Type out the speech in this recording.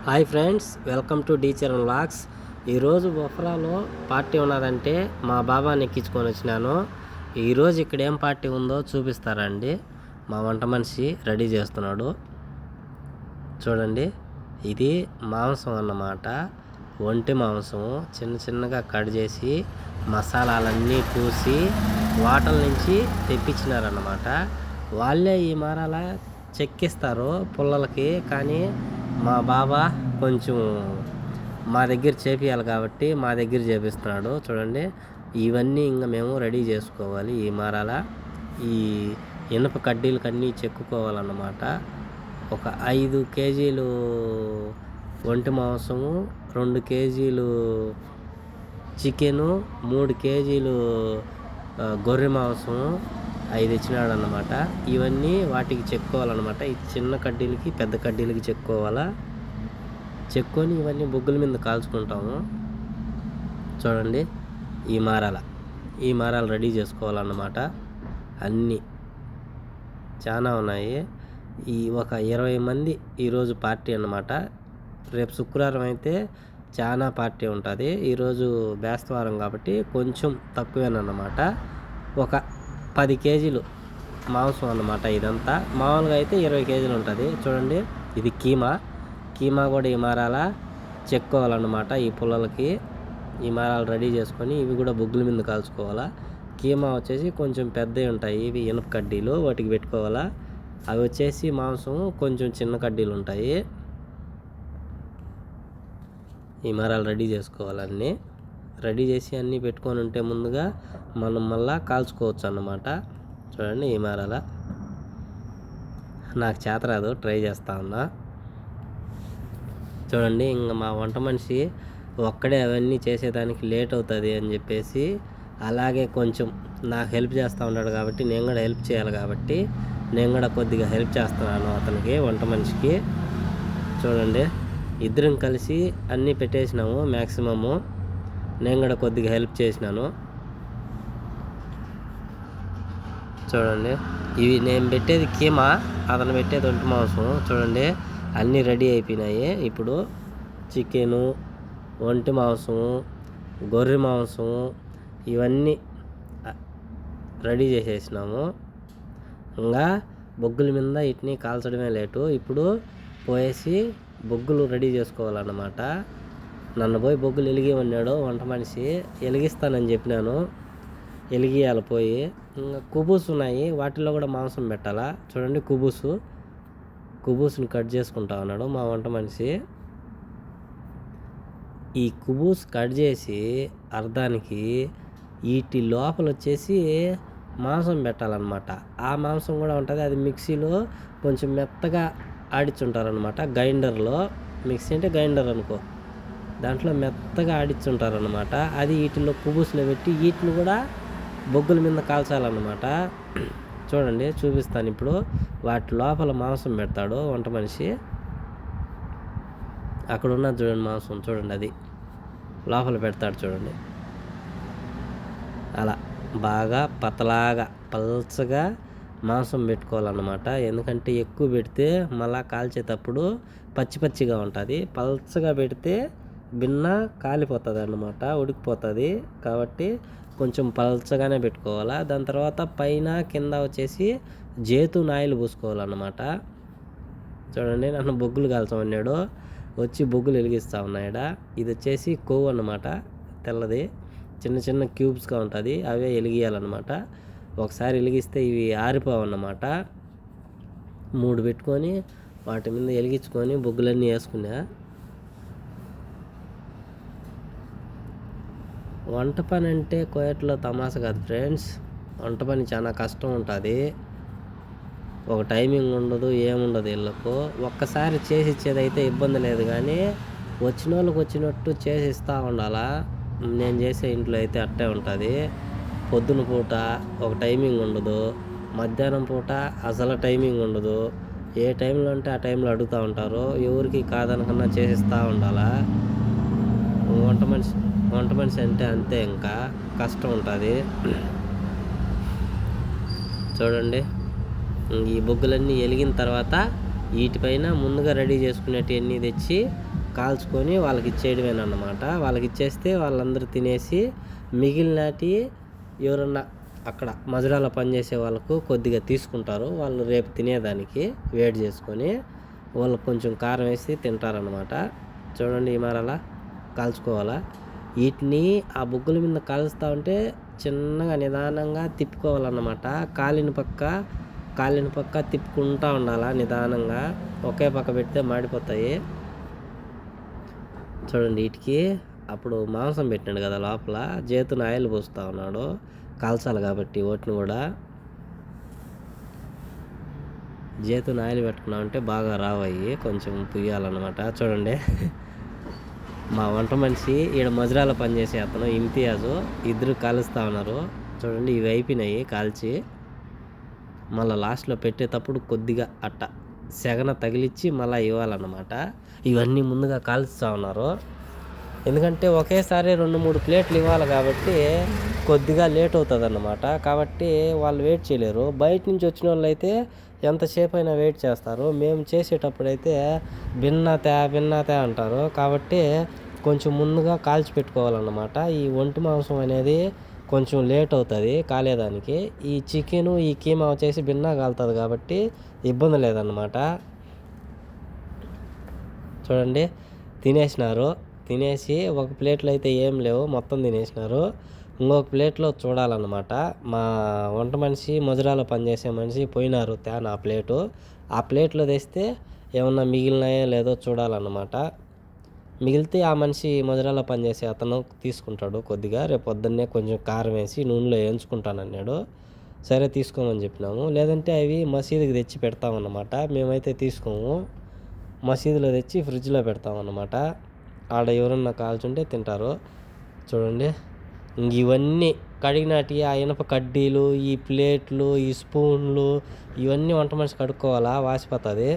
Hi friends, welcome to డీచర్ vlogs. ఈరోజు బొఫరాలో పార్టీ ఉన్నదంటే మా బాబాని ఎక్కించుకొని వచ్చినాను. ఈరోజు ఇక్కడ ఏం పార్టీ ఉందో చూపిస్తారండి. మా వంట మనిషి రెడీ చేస్తున్నాడు. చూడండి, ఇది మాంసం అన్నమాట. ఒంటి మాంసం చిన్న చిన్నగా కట్ చేసి మసాలాలన్నీ పూసి వాటల నుంచి తెప్పించినారన్నమాట. వాళ్ళే ఈ మారాల చెక్కిస్తారు పుల్లలకి, కానీ మా బాబా కొంచెం మా దగ్గర చేపియాలి కాబట్టి మా దగ్గర చేపిస్తున్నాడు. చూడండి, ఇవన్నీ ఇంకా మేము రెడీ చేసుకోవాలి. ఈ మారాల ఈ ఇనుప కడ్డీలకు అన్నీ చెక్కుకోవాలన్నమాట. ఒక 5 కేజీలు ఒంటి మాంసము, 2 కేజీలు చికెను, 3 కేజీలు గొర్రె మాంసము 5 ఇచ్చినాడు అన్నమాట. ఇవన్నీ వాటికి చెక్కుకోవాలన్నమాట. ఈ చిన్న కడ్డీలకి పెద్ద కడ్డీలకి చెక్కుకోవాలా. చెక్కొని ఇవన్నీ బొగ్గుల మీద కాల్చుకుంటాము. చూడండి, ఈ మారాలు రెడీ చేసుకోవాలన్నమాట. అన్నీ చాలా ఉన్నాయి. ఈ ఒక 20 మంది ఈరోజు పార్టీ అన్నమాట. రేపు శుక్రవారం అయితే చాలా పార్టీ ఉంటుంది. ఈరోజు బేస్తవారం కాబట్టి కొంచెం తక్కువేనన్నమాట. ఒక 10 కేజీలు మాంసం అన్నమాట. ఇదంతా మామూలుగా అయితే 20 కేజీలు ఉంటుంది. చూడండి, ఇది కీమా కూడా ఈ మారాల చెక్కోవాలన్నమాట. ఈ పుల్లలకి ఈ మారాలు రెడీ చేసుకొని ఇవి కూడా బొగ్గుల మీద కాల్చుకోవాలా. కీమా వచ్చేసి కొంచెం పెద్దవి ఉంటాయి, ఇవి ఇనుప కడ్డీలు, వాటికి పెట్టుకోవాలా. అవి వచ్చేసి మాంసం కొంచెం చిన్న కడ్డీలు ఉంటాయి. ఈ మారాలు రెడీ చేసుకోవాలన్నీ. రెడీ చేసి అన్నీ పెట్టుకొని ఉంటే ముందుగా మనం మళ్ళా కాల్చుకోవచ్చు అన్నమాట. చూడండి, ఈ మారాల నాకు చేతరాదు, ట్రై చేస్తా ఉన్నా. చూడండి, ఇంకా మా వంట మనిషి ఒక్కడే అవన్నీ చేసేదానికి లేట్ అవుతుంది అని చెప్పేసి అలాగే కొంచెం నాకు హెల్ప్ చేస్తూ ఉన్నాడు కాబట్టి నేను కూడా హెల్ప్ చేయాలి కాబట్టి నేను కూడా కొద్దిగా హెల్ప్ చేస్తున్నాను అతనికి, వంట మనిషికి. చూడండి, ఇద్దరం కలిసి అన్నీ పెట్టేసినాము మ్యాక్సిమము. నేను కూడా కొద్దిగా హెల్ప్ చేసినాను. చూడండి, ఇవి నేను పెట్టేది కీమా, అతను పెట్టేది ఒంటి మాంసం. చూడండి, అన్నీ రెడీ అయిపోయినాయి. ఇప్పుడు చికెను, ఒంటి మాంసము, గొర్రె మాంసము ఇవన్నీ రెడీ చేసేసినాము. ఇంకా బొగ్గుల మీద వీటిని కాల్చడమే లేటు. ఇప్పుడు పోయేసి బొగ్గులు రెడీ చేసుకోవాలన్నమాట. నన్ను పోయి బొగ్గులు వెలిగిమన్నాడు వంట మనిషి. వెలిగిస్తానని చెప్పినాను, వెలిగియాలి పోయి. ఇంకా కుబూస్ ఉన్నాయి, వాటిల్లో కూడా మాంసం పెట్టాలా. చూడండి, కుబూస్ని కట్ చేసుకుంటా ఉన్నాడు మా వంట మనిషి. ఈ కుబూస్ కట్ చేసి అర్ధానికి వీటి లోపల వచ్చేసి మాంసం పెట్టాలన్నమాట. ఆ మాంసం కూడా ఉంటుంది, అది మిక్సీలో కొంచెం మెత్తగా ఆడించుంటారనమాట. గ్రైండర్లో, మిక్సీ అంటే గ్రైండర్ అనుకో, దాంట్లో మెత్తగా ఆడించుంటారనమాట. అది వీటిలో కుబూస్లో పెట్టి వీటిని కూడా బొగ్గుల మీద కాల్చాలన్నమాట. చూడండి, చూపిస్తాను ఇప్పుడు. వాటి లోపల మాంసం పెడతాడు వంట మనిషి. అక్కడ ఉన్నది చూడండి మాంసం, చూడండి, అది లోపల పెడతాడు. చూడండి, అలా బాగా పల్చగా మాంసం పెట్టుకోవాలన్నమాట. ఎందుకంటే ఎక్కువ పెడితే మళ్ళా కాల్చేటప్పుడు పచ్చిగా ఉంటుంది. పల్చగా పెడితే భిన్న కాలిపోతుంది అన్నమాట, ఉడికిపోతుంది. కాబట్టి కొంచెం పల్చగానే పెట్టుకోవాలా. దాని తర్వాత పైన కింద వచ్చేసి జైతున్ ఆయిల్ పూసుకోవాలన్నమాట. చూడండి, నన్ను బొగ్గులు కాల్చమన్నాడు, వచ్చి బొగ్గులు వెలిగిస్తూ ఉన్నాయడ. ఇది వచ్చేసి కొవ్వు అన్నమాట, తెల్లది, చిన్న చిన్న క్యూబ్స్గా ఉంటుంది, అవే వెలిగియాలన్నమాట. ఒకసారి వెలిగిస్తే ఇవి ఆరిపోవన్నమాట. 3 పెట్టుకొని వాటి మీద వెలిగించుకొని బొగ్గులన్నీ వేసుకున్నా. వంట పని అంటే కోయట్లో తమాషా కాదు ఫ్రెండ్స్. వంట పని చాలా కష్టం ఉంటుంది. ఒక టైమింగ్ ఉండదు, ఏముండదు. వీళ్ళకు ఒక్కసారి చేసి ఇచ్చేదైతే ఇబ్బంది లేదు, కానీ వచ్చిన వాళ్ళకి వచ్చినట్టు చేసి ఇస్తూ ఉండాలా. నేను చేసే ఇంట్లో అయితే అట్టే ఉంటుంది. పొద్దున పూట ఒక టైమింగ్ ఉండదు, మధ్యాహ్నం పూట అసలు టైమింగ్ ఉండదు. ఏ టైంలో అంటే ఆ టైంలో అడుగుతూ ఉంటారు. ఎవరికి కాదనకన్నా చేసిస్తూ ఉండాలా. వంట మనిషి అంటే అంతే, ఇంకా కష్టం ఉంటుంది. చూడండి, ఈ బొగ్గులన్నీ వెలిగిన తర్వాత వీటిపైన ముందుగా రెడీ చేసుకునేటివన్నీ తెచ్చి కాల్చుకొని వాళ్ళకి ఇచ్చేయడమేనన్నమాట. వాళ్ళకి ఇచ్చేస్తే వాళ్ళందరూ తినేసి మిగిలినటి ఎవరన్నా అక్కడ మధురాలో పనిచేసే వాళ్ళకు కొద్దిగా తీసుకుంటారు. వాళ్ళు రేపు తినేదానికి వేడి చేసుకొని వాళ్ళకు కొంచెం కారం వేసి తింటారనమాట. చూడండి ఈ మరలా కాల్చుకోవాలా. వీటిని ఆ బొగ్గుల మీద కాలుస్తూ ఉంటే చిన్నగా నిదానంగా తిప్పుకోవాలన్నమాట. కాలిన పక్క తిప్పుకుంటూ ఉండాలా నిదానంగా. ఒకే పక్క పెడితే మాడిపోతాయి. చూడండి వీటికి అప్పుడు మాంసం పెట్టినాడు కదా లోపల, చేతున ఆయిల్ పోస్తూ ఉన్నాడు కాల్చాలి కాబట్టి. వాటిని కూడా చేతున ఆయిల్ పెట్టుకున్నామంటే బాగా రావయ్యి, కొంచెం పుయ్యాలన్నమాట. చూడండి మా వంట మనిషి ఈడ మజురాలో పనిచేసే అతను ఇమ్తియాజు ఇద్దరు కాలుస్తూ ఉన్నారు. చూడండి ఇవి అయిపోయినాయి కాల్చి. మళ్ళీ లాస్ట్లో పెట్టేటప్పుడు కొద్దిగా అట్ట సెగన తగిలిచ్చి మళ్ళీ ఇవ్వాలన్నమాట. ఇవన్నీ ముందుగా కాల్చుతూ ఉన్నారు. ఎందుకంటే ఒకేసారి 2-3 ప్లేట్లు ఇవ్వాలి కాబట్టి కొద్దిగా లేట్ అవుతుంది అన్నమాట. కాబట్టి వాళ్ళు వెయిట్ చేయలేరు. బయట నుంచి వచ్చిన వాళ్ళు అయితే ఎంతసేపు అయినా వెయిట్ చేస్తారు. మేము చేసేటప్పుడైతే భిన్నతే అంటారు. కాబట్టి కొంచెం ముందుగా కాల్చి పెట్టుకోవాలన్నమాట. ఈ ఒంటి మాంసం అనేది కొంచెం లేట్ అవుతుంది కాలేదానికి. ఈ చికెను ఈ కీమా వచ్చేసి భిన్నా కాలుతుంది కాబట్టి ఇబ్బంది లేదన్నమాట. చూడండి తినేసినారు. తినేసి ఒక ప్లేట్లో అయితే ఏం లేవు, మొత్తం తినేసినారు. ఇంకొక ప్లేట్లో చూడాలన్నమాట. మా వంట మనిషి మధురాలో పనిచేసే మనిషి పోయినారు తేన ఆ ప్లేటు. ఆ ప్లేట్లో తెస్తే ఏమన్నా మిగిలినాయో లేదో చూడాలన్నమాట. మిగిలితే ఆ మనిషి మధురాలో పనిచేసే అతను తీసుకుంటాడు కొద్దిగా. రేపు పొద్దున్నే కొంచెం కారం వేసి నూనెలో వేయించుకుంటానన్నాడు. సరే తీసుకోమని చెప్పినాము. లేదంటే అవి మసీదుకి తెచ్చి పెడతామన్నమాట. మేమైతే తీసుకోము, మసీదులో తెచ్చి ఫ్రిడ్జ్లో పెడతామన్నమాట. ఆడ ఎవరన్నా కాల్చుంటే తింటారు. చూడండి ఇవన్నీ కడిగినటి ఆ ఇనప కడ్డీలు, ఈ ప్లేట్లు, ఈ స్పూన్లు ఇవన్నీ వంట మనిషి కడుక్కోవాలా, వాసిపోతుంది.